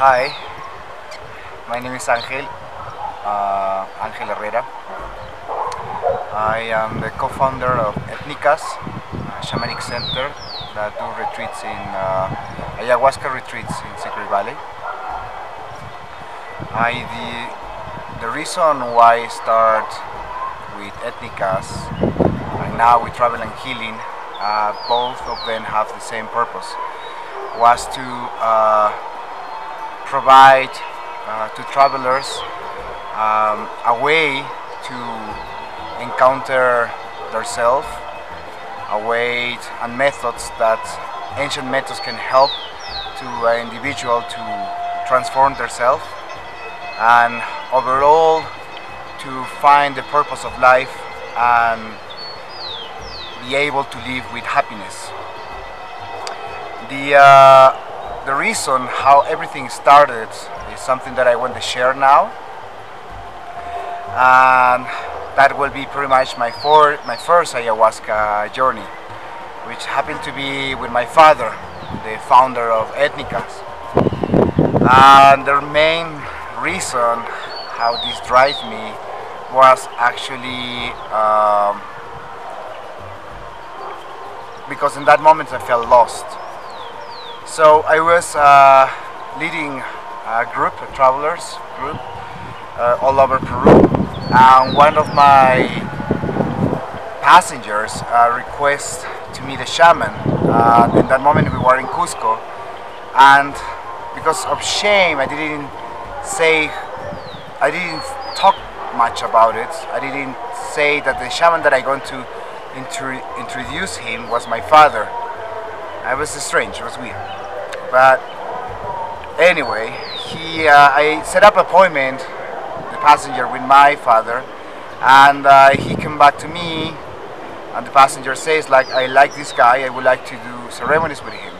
Hi, my name is Angel Herrera. I am the co-founder of Ethnicas, a shamanic center that do retreats in Ayahuasca retreats in Secret Valley. The reason why I start with Ethnicas and now with Travel and Healing, both of them have the same purpose, was to provide to travelers a way to encounter themselves, a way and methods that ancient methods can help to an individual to transform themselves and overall to find the purpose of life and be able to live with happiness. The reason how everything started is something that I want to share now, and that will be pretty much my first ayahuasca journey, which happened to be with my father, the founder of Ethnicas. And the main reason how this drives me was actually because in that moment I felt lost. So I was leading a group, a travelers group, all over Peru, and one of my passengers requested to meet a shaman. In that moment we were in Cusco, and because of shame I didn't talk much about it. I didn't say that the shaman that I going to introduce him was my father. I was strange, it was weird. But anyway, I set up an appointment, the passenger, with my father, and he came back to me, and the passenger says, like, I like this guy, I would like to do ceremonies with him.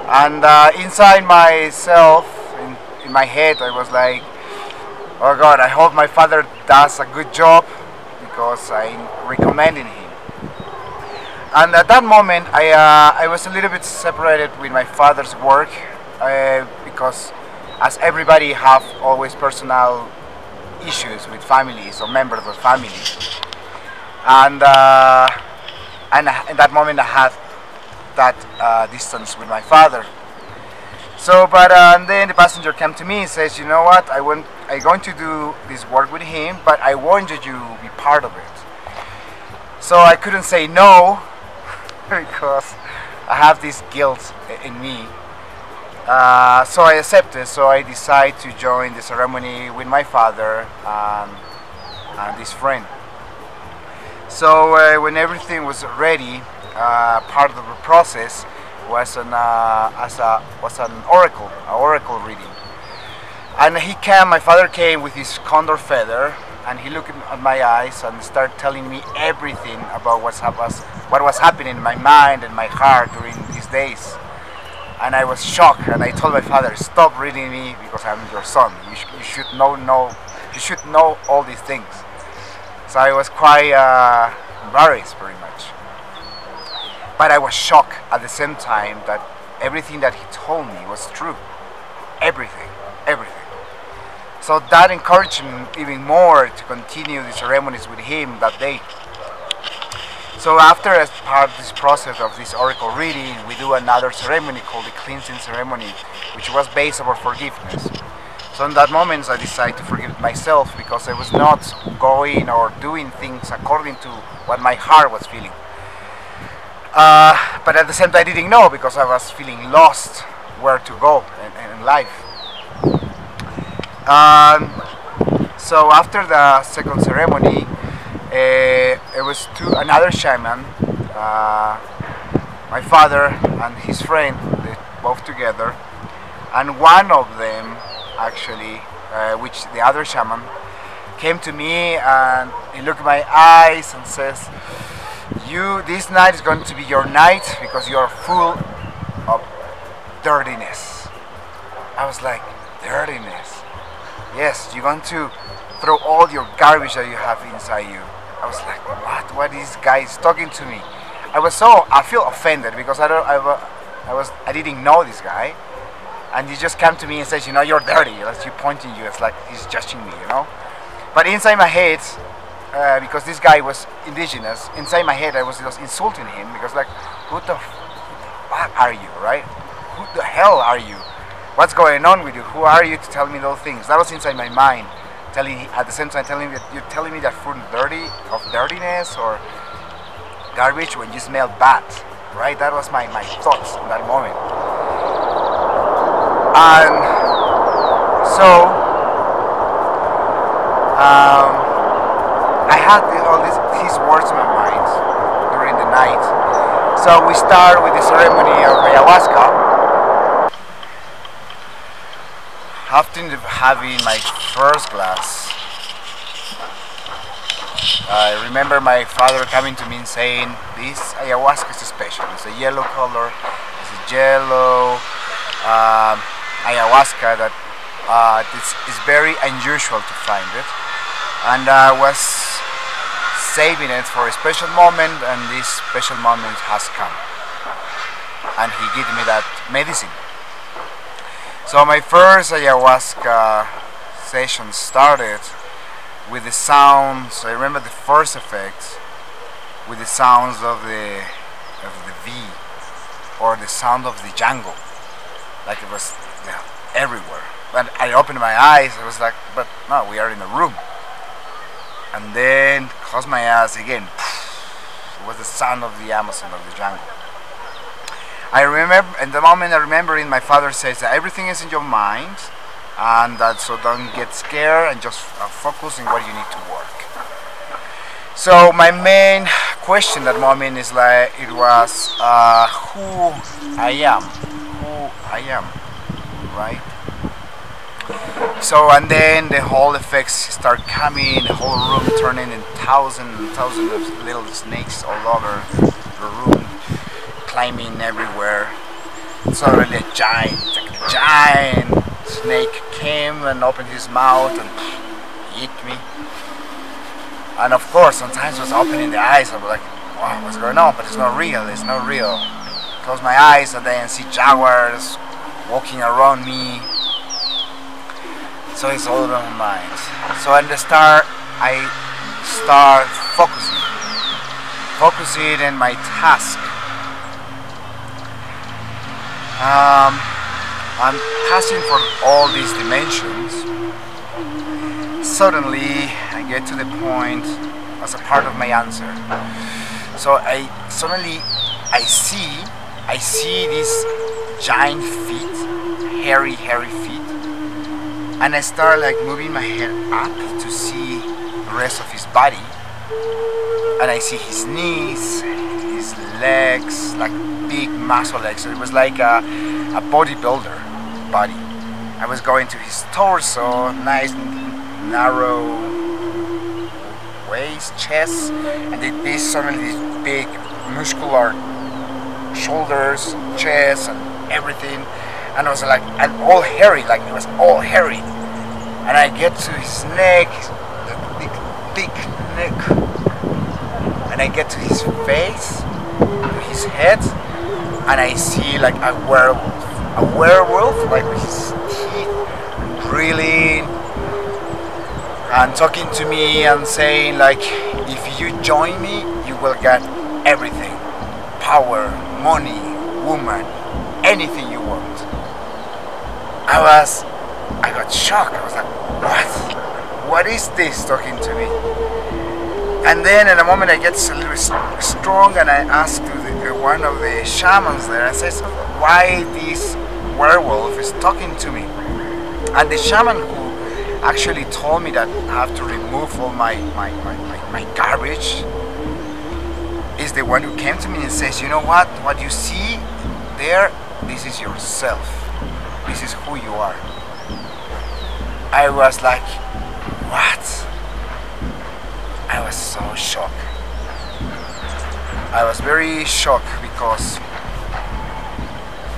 And inside myself, in my head, I was like, oh God, I hope my father does a good job because I'm recommending him. And at that moment, I was a little bit separated with my father's work because, as everybody have always personal issues with families or members of family, and in that moment I had that distance with my father. So, but and then the passenger came to me and says, you know what, I'm going to do this work with him, but I want you to be part of it. So I couldn't say no because I have this guilt in me. So I accepted. So I decided to join the ceremony with my father and this friend. So when everything was ready, part of the process was an oracle reading. And my father came with his condor feather, and he looked at my eyes and started telling me everything about what was happening in my mind and my heart during these days. And I was shocked, and I told my father, stop reading me because I'm your son. You should know all these things. So I was quite embarrassed, pretty much. But I was shocked at the same time that everything that he told me was true. Everything. So that encouraged me even more to continue the ceremonies with him that day. So after, as part of this process of this oracle reading, we do another ceremony called the cleansing ceremony, which was based on forgiveness. So in that moment I decided to forgive myself because I was not going or doing things according to what my heart was feeling. But at the same time I didn't know because I was feeling lost where to go in life. So after the second ceremony, it was another shaman, my father and his friend, both together, and one of them actually, which the other shaman, came to me and he looked at my eyes and says, this night is going to be your night because you are full of dirtiness. I was like, dirtiness? Yes, you're going to throw all your garbage that you have inside you. I was like, what is this guy is talking to me? I feel offended because I didn't know this guy. and he just came to me and says, you know, you're dirty. Like you pointing you, it's like he's judging me, you know. But inside my head, because this guy was indigenous, inside my head I was just insulting him because like, who the fuck are you, right? Who the hell are you? What's going on with you? Who are you to tell me those things? That was inside my mind, at the same time telling me that you're telling me that food of dirtiness or garbage when you smell bad, right? That was my thoughts in that moment. And so I had all his words in my mind during the night. So we start with the ceremony of ayahuasca. After having my first glass, I remember my father coming to me and saying, this ayahuasca is special. It's a yellow color. It's a yellow ayahuasca that it's very unusual to find it. And I was saving it for a special moment, and this special moment has come. And he gave me that medicine. So my first ayahuasca session started with the sounds. I remember the first effect with the sounds of the V, or the sound of the jungle, like it was everywhere. But I opened my eyes. I was like, but no, we are in a room. And then closed my eyes again. It was the sound of the Amazon, of the jungle. I remember, in the moment I remember, my father says that everything is in your mind, and that so don't get scared and just focus on what you need to work. So my main question that moment is like, it was who I am, right? So, and then the whole effects start coming, the whole room turning in thousands of little snakes all over the room, climbing everywhere. Suddenly a giant snake came and opened his mouth and ate me. And of course, sometimes I was opening the eyes, I was like, wow, what's going on? But it's not real, it's not real. Close my eyes and then see jaguars walking around me. So it's all in my mind. So at the start, I start focusing in my task. I'm passing for all these dimensions. Suddenly, I get to the point as a part of my answer. So I see these giant feet, hairy feet. And I start like moving my head up to see the rest of his body, and I see his knees, his legs, like big muscle legs. So it was like a bodybuilder body. I was going to his torso, nice narrow waist, chest, and this suddenly these big muscular shoulders, chest, and everything. And I was like, and all hairy, like it was all hairy. And I get to his neck, the big neck, and I get to his face, to his head, and I see like a werewolf, like with his teeth, drilling, and talking to me and saying like, if you join me, you will get everything, power, money, woman, anything you want. I got shocked. I was like, what? What is this talking to me? And then in a moment I get a little strong, and I ask to one of the shamans there, I says, why this werewolf is talking to me? And the shaman who actually told me that I have to remove all my garbage is the one who came to me and says, you know what you see there, this is yourself. This is who you are. I was like, what? I was so shocked. I was very shocked because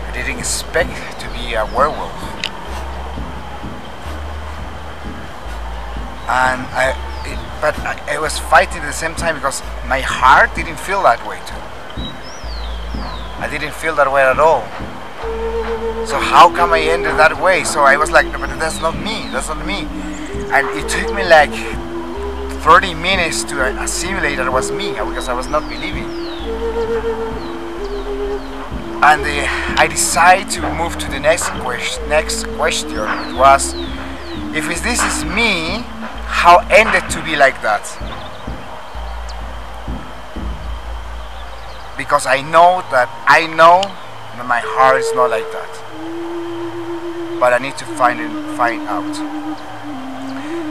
I didn't expect to be a werewolf. And I was fighting at the same time because my heart didn't feel that way too. I didn't feel that way at all. So how come I ended that way? So I was like, but that's not me. That's not me. And it took me like 30 minutes to assimilate that it was me because I was not believing. And I decided to move to the next question. It was, if this is me, how ended to be like that? Because I know that my heart is not like that. But I need to find out.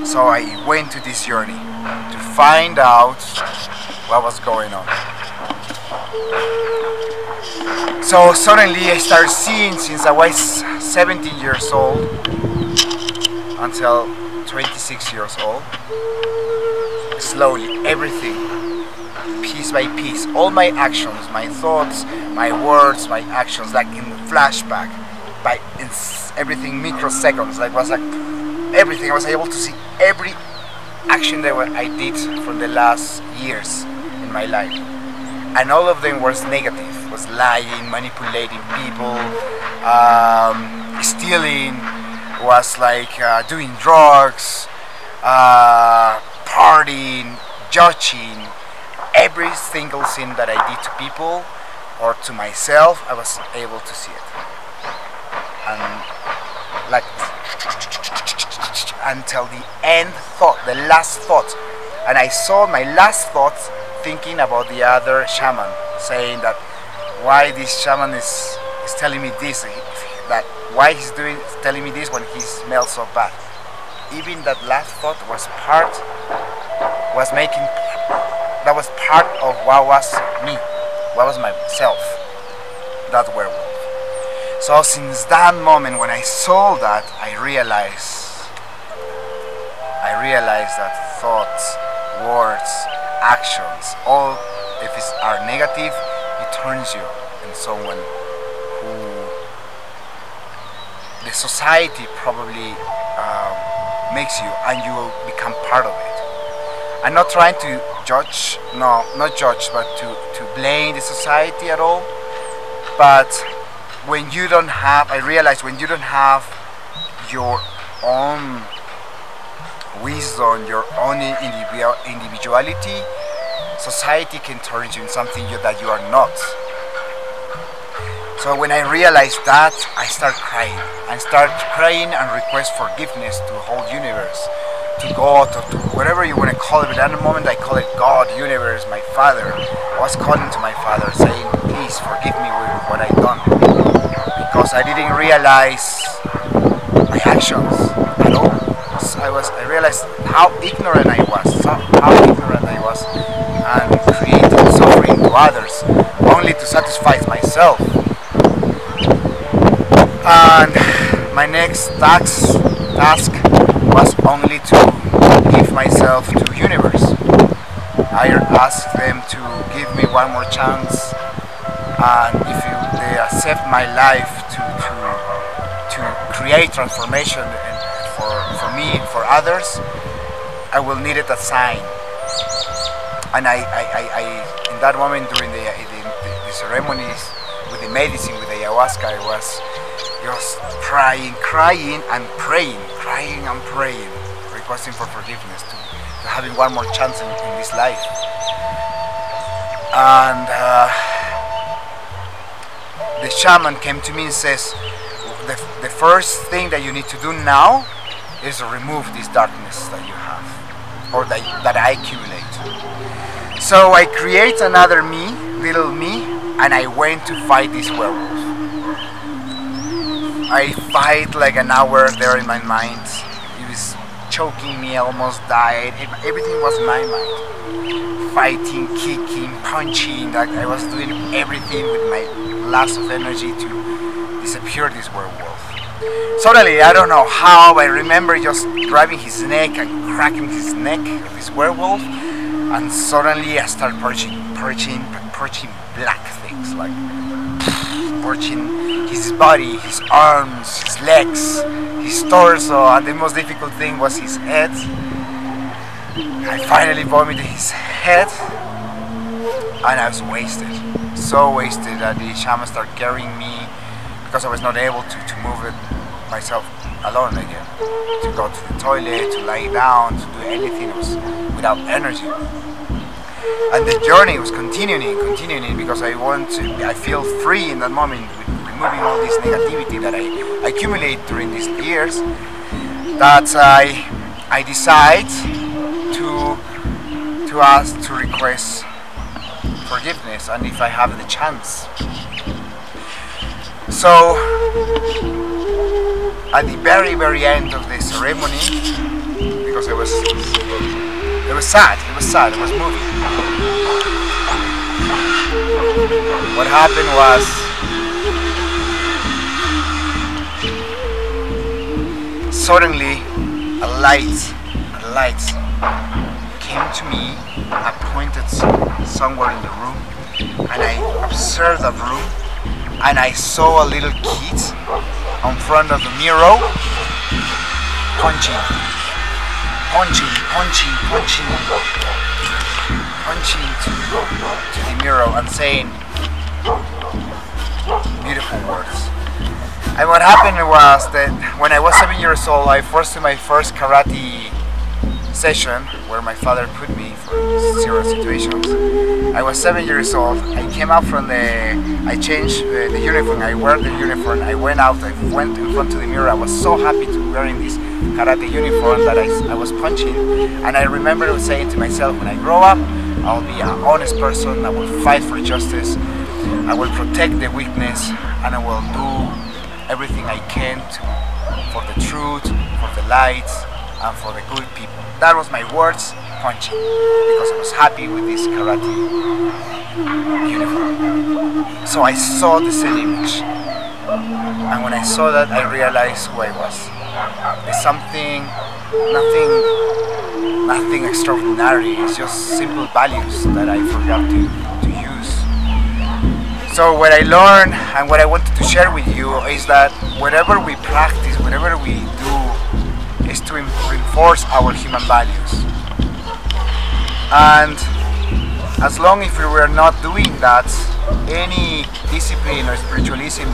So I went to this journey to find out what was going on. So suddenly I started seeing, since I was 17 years old until 26 years old, slowly everything, piece by piece, all my actions, my thoughts, my words, my actions, like in flashback, in everything microseconds, was like everything. I was able to see every action that I did from the last years in my life, and all of them was negative. Was lying, manipulating people, stealing, was like doing drugs, partying, judging. Every single thing that I did to people or to myself, I was able to see it. And like until the end thought, the last thought. And I saw my last thought thinking about the other shaman, saying that why this shaman is telling me this, that why he's telling me this when he smells so bad. Even that last thought was part of what was me, what was myself, that werewolf. So since that moment when I saw that, I realized that thoughts, words, actions, all if it are negative, it turns you in someone who the society probably makes you, and you will become part of it. I'm not trying to judge, no, not judge, but to blame the society at all. But when you don't have, I realize when you don't have your own wisdom, your own individuality, society can turn you in something that you are not. So when I realized that, I start crying. I start crying and request forgiveness to the whole universe, to God, or to whatever you want to call it. But at the moment I call it God, universe, my father. I was calling to my father saying, please forgive me with what I've done. Because I didn't realize my actions at all. I realized how ignorant I was, and creating suffering to others, only to satisfy myself. And my next task was only to give myself to universe. I asked them to give me one more chance, and if they accept my life to create transformation for me and for others, I will need it a sign. And I in that moment during the ceremonies with the medicine, with the ayahuasca, I was just crying and praying, requesting for forgiveness, to having one more chance in this life. And the shaman came to me and says, the first thing that you need to do now is remove this darkness that you have, or that I accumulate. So I create another me, little me, and I went to fight this werewolf. I fight like an hour there in my mind. It was choking me, I almost died. Everything was in my mind. Fighting, kicking, punching, like I was doing everything with my last of energy to disappear this werewolf. Suddenly, I don't know how, I remember just grabbing his neck and cracking his neck of this werewolf, and suddenly I start purging black things, like purging his body, his arms, his legs, his torso, and the most difficult thing was his head. I finally vomited his head, and I was wasted, so wasted that the shaman started carrying me because I was not able to move it myself alone again. To go to the toilet, to lie down, to do anything, it was without energy. And the journey was continuing because I feel free in that moment with removing all this negativity that I accumulate during these years, that I decide to ask, to request forgiveness, and if I have the chance. So at the very end of the ceremony, because it was sad, it was moving. What happened was, suddenly a light came to me. I pointed somewhere in the room, and I observed the room, and I saw a little kid in front of the mirror, punching to the mirror and saying beautiful words. And what happened was that when I was 7 years old, I first did my first karate session where my father put me for zero situations. I was 7 years old. I came out from I changed the uniform. I wear the uniform. I went out. I went in front of the mirror. I was so happy to wearing this karate uniform that I was punching. And I remember saying to myself, when I grow up, I'll be an honest person. I will fight for justice. I will protect the weakness, and I will do everything I can for the truth, for the light, and for the good people. That was my words, punching, because I was happy with this karate uniform. So I saw the same image, and when I saw that, I realized who I was. It's something, nothing extraordinary. It's just simple values that I forgot to use. So what I learned and what I wanted to share with you is that whatever we practice, whatever we do, is to reinforce our human values. And as long as we were not doing that, any discipline or spiritualism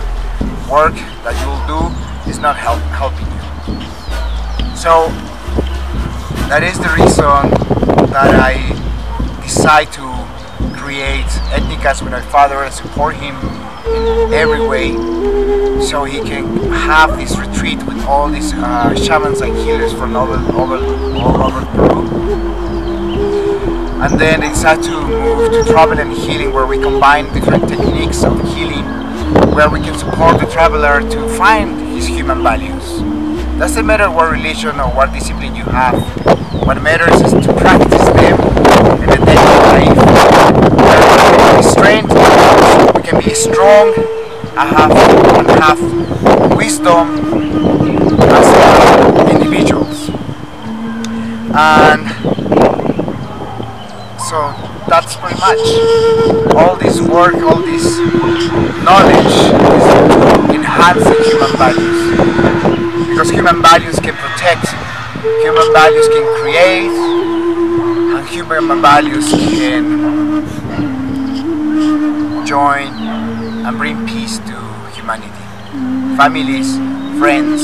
work that you will do is not helping you. So that is the reason that I decide to create Etnicas with my father and support him in every way, so he can have this retreat with all these shamans and healers from all over Peru. And then I decided to move to travel and healing, where we combine different techniques of healing, where we can support the traveler to find his human values. Doesn't matter what religion or what discipline you have. What matters is to practice them in the daily life, where we can be strength, we can be strong, and have wisdom as individuals. And so that's pretty much all this work, all this knowledge is to enhance the human values. Because human values can protect, human values can create, and human values can join and bring peace to humanity. Families, friends,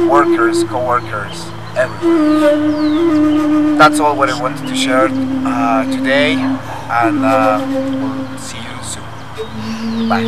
workers, co-workers, everyone. That's all what I wanted to share today, and we'll see you soon. Bye.